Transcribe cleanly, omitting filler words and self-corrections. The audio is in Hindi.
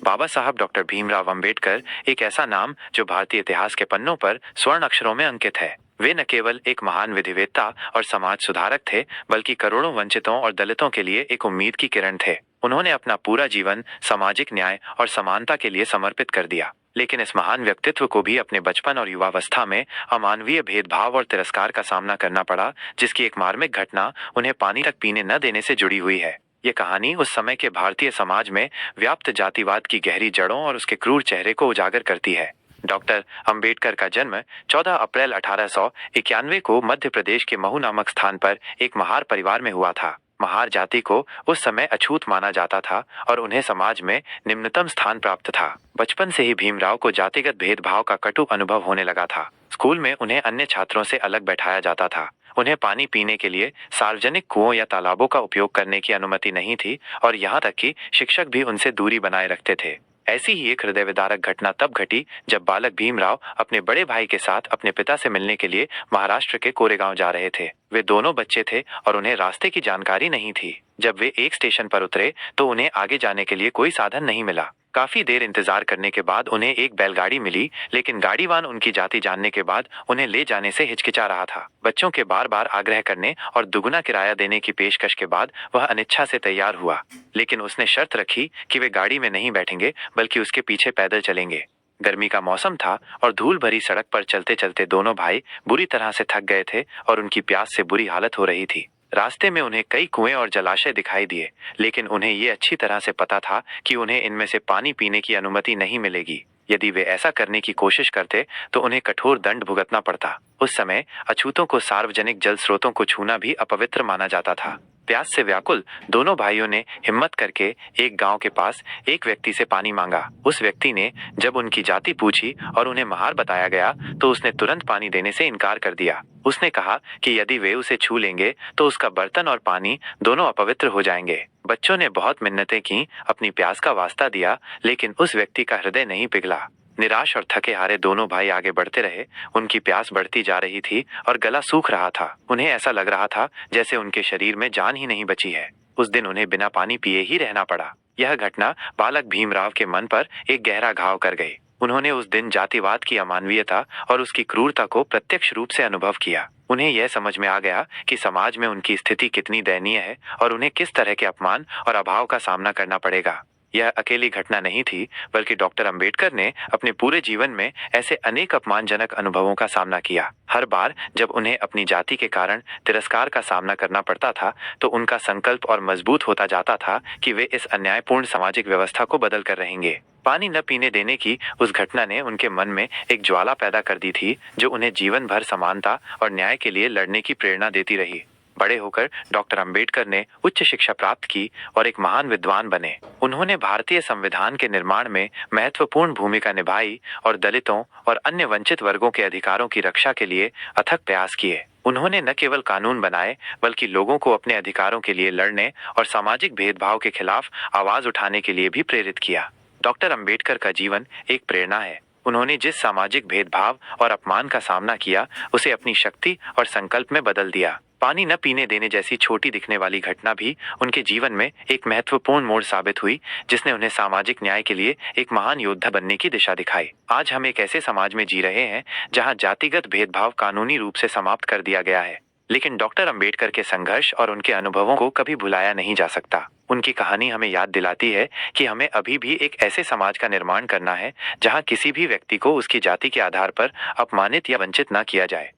बाबा साहब डॉक्टर भीमराव अंबेडकर एक ऐसा नाम जो भारतीय इतिहास के पन्नों पर स्वर्ण अक्षरों में अंकित है। वे न केवल एक महान विधिवेत्ता और समाज सुधारक थे, बल्कि करोड़ों वंचितों और दलितों के लिए एक उम्मीद की किरण थे। उन्होंने अपना पूरा जीवन सामाजिक न्याय और समानता के लिए समर्पित कर दिया। लेकिन इस महान व्यक्तित्व को भी अपने बचपन और युवावस्था में अमानवीय भेदभाव और तिरस्कार का सामना करना पड़ा, जिसकी एक मार्मिक घटना उन्हें पानी तक पीने न देने से जुड़ी हुई है। ये कहानी उस समय के भारतीय समाज में व्याप्त जातिवाद की गहरी जड़ों और उसके क्रूर चेहरे को उजागर करती है। डॉक्टर अंबेडकर का जन्म 14 अप्रैल 1891 को मध्य प्रदेश के महू नामक स्थान पर एक महार परिवार में हुआ था। महार जाति को उस समय अछूत माना जाता था और उन्हें समाज में निम्नतम स्थान प्राप्त था। बचपन से ही भीमराव को जातिगत भेदभाव का कटु अनुभव होने लगा था। स्कूल में उन्हें अन्य छात्रों से अलग बैठाया जाता था। उन्हें पानी पीने के लिए सार्वजनिक कुओं या तालाबों का उपयोग करने की अनुमति नहीं थी और यहाँ तक कि शिक्षक भी उनसे दूरी बनाए रखते थे। ऐसी ही एक हृदय विदारक घटना तब घटी जब बालक भीमराव अपने बड़े भाई के साथ अपने पिता से मिलने के लिए महाराष्ट्र के कोरेगांव जा रहे थे। वे दोनों बच्चे थे और उन्हें रास्ते की जानकारी नहीं थी। जब वे एक स्टेशन पर उतरे तो उन्हें आगे जाने के लिए कोई साधन नहीं मिला। काफी देर इंतजार करने के बाद उन्हें एक बैलगाड़ी मिली, लेकिन गाड़ीवान उनकी जाति जानने के बाद उन्हें ले जाने से हिचकिचा रहा था। बच्चों के बार बार आग्रह करने और दुगुना किराया देने की पेशकश के बाद वह अनिच्छा से तैयार हुआ, लेकिन उसने शर्त रखी कि वे गाड़ी में नहीं बैठेंगे बल्कि उसके पीछे पैदल चलेंगे। गर्मी का मौसम था और धूल भरी सड़क पर चलते चलते दोनों भाई बुरी तरह से थक गए थे और उनकी प्यास से बुरी हालत हो रही थी। रास्ते में उन्हें कई कुएं और जलाशय दिखाई दिए, लेकिन उन्हें ये अच्छी तरह से पता था कि उन्हें इनमें से पानी पीने की अनुमति नहीं मिलेगी। यदि वे ऐसा करने की कोशिश करते तो उन्हें कठोर दंड भुगतना पड़ता। उस समय अछूतों को सार्वजनिक जल स्रोतों को छूना भी अपवित्र माना जाता था। प्यास से व्याकुल दोनों भाइयों ने हिम्मत करके एक गांव के पास एक व्यक्ति से पानी मांगा। उस व्यक्ति ने जब उनकी जाति पूछी और उन्हें महार बताया गया तो उसने तुरंत पानी देने से इनकार कर दिया। उसने कहा कि यदि वे उसे छू लेंगे तो उसका बर्तन और पानी दोनों अपवित्र हो जाएंगे। बच्चों ने बहुत मिन्नतें की, अपनी प्यास का वास्ता दिया, लेकिन उस व्यक्ति का हृदय नहीं पिघला। निराश और थके हारे दोनों भाई आगे बढ़ते रहे। उनकी प्यास बढ़ती जा रही थी और गला सूख रहा था। उन्हें ऐसा लग रहा था जैसे उनके शरीर में जान ही नहीं बची है। उस दिन उन्हें बिना पानी पिए ही रहना पड़ा। यह घटना बालक भीमराव के मन पर एक गहरा घाव कर गई। उन्होंने उस दिन जातिवाद की अमानवीयता और उसकी क्रूरता को प्रत्यक्ष रूप से अनुभव किया। उन्हें यह समझ में आ गया कि समाज में उनकी स्थिति कितनी दयनीय है और उन्हें किस तरह के अपमान और अभाव का सामना करना पड़ेगा। यह अकेली घटना नहीं थी, बल्कि डॉक्टर अंबेडकर ने अपने पूरे जीवन में ऐसे अनेक अपमानजनक अनुभवों का सामना किया। हर बार जब उन्हें अपनी जाति के कारण तिरस्कार का सामना करना पड़ता था, तो उनका संकल्प और मजबूत होता जाता था कि वे इस अन्यायपूर्ण सामाजिक व्यवस्था को बदल कर रहेंगे। पानी न पीने देने की उस घटना ने उनके मन में एक ज्वाला पैदा कर दी थी, जो उन्हें जीवन भर समानता और न्याय के लिए लड़ने की प्रेरणा देती रही। बड़े होकर डॉक्टर अंबेडकर ने उच्च शिक्षा प्राप्त की और एक महान विद्वान बने। उन्होंने भारतीय संविधान के निर्माण में महत्वपूर्ण भूमिका निभाई और दलितों और अन्य वंचित वर्गों के अधिकारों की रक्षा के लिए अथक प्रयास किए। उन्होंने न केवल कानून बनाए, बल्कि लोगों को अपने अधिकारों के लिए लड़ने और सामाजिक भेदभाव के खिलाफ आवाज उठाने के लिए भी प्रेरित किया। डॉक्टर अंबेडकर का जीवन एक प्रेरणा है। उन्होंने जिस सामाजिक भेदभाव और अपमान का सामना किया, उसे अपनी शक्ति और संकल्प में बदल दिया। पानी न पीने देने जैसी छोटी दिखने वाली घटना भी उनके जीवन में एक महत्वपूर्ण मोड़ साबित हुई, जिसने उन्हें सामाजिक न्याय के लिए एक महान योद्धा बनने की दिशा दिखाई। आज हम एक ऐसे समाज में जी रहे हैं जहां जातिगत भेदभाव कानूनी रूप से समाप्त कर दिया गया है, लेकिन डॉक्टर अंबेडकर के संघर्ष और उनके अनुभवों को कभी भुलाया नहीं जा सकता। उनकी कहानी हमें याद दिलाती है कि हमें अभी भी एक ऐसे समाज का निर्माण करना है जहां किसी भी व्यक्ति को उसकी जाति के आधार पर अपमानित या वंचित न किया जाए।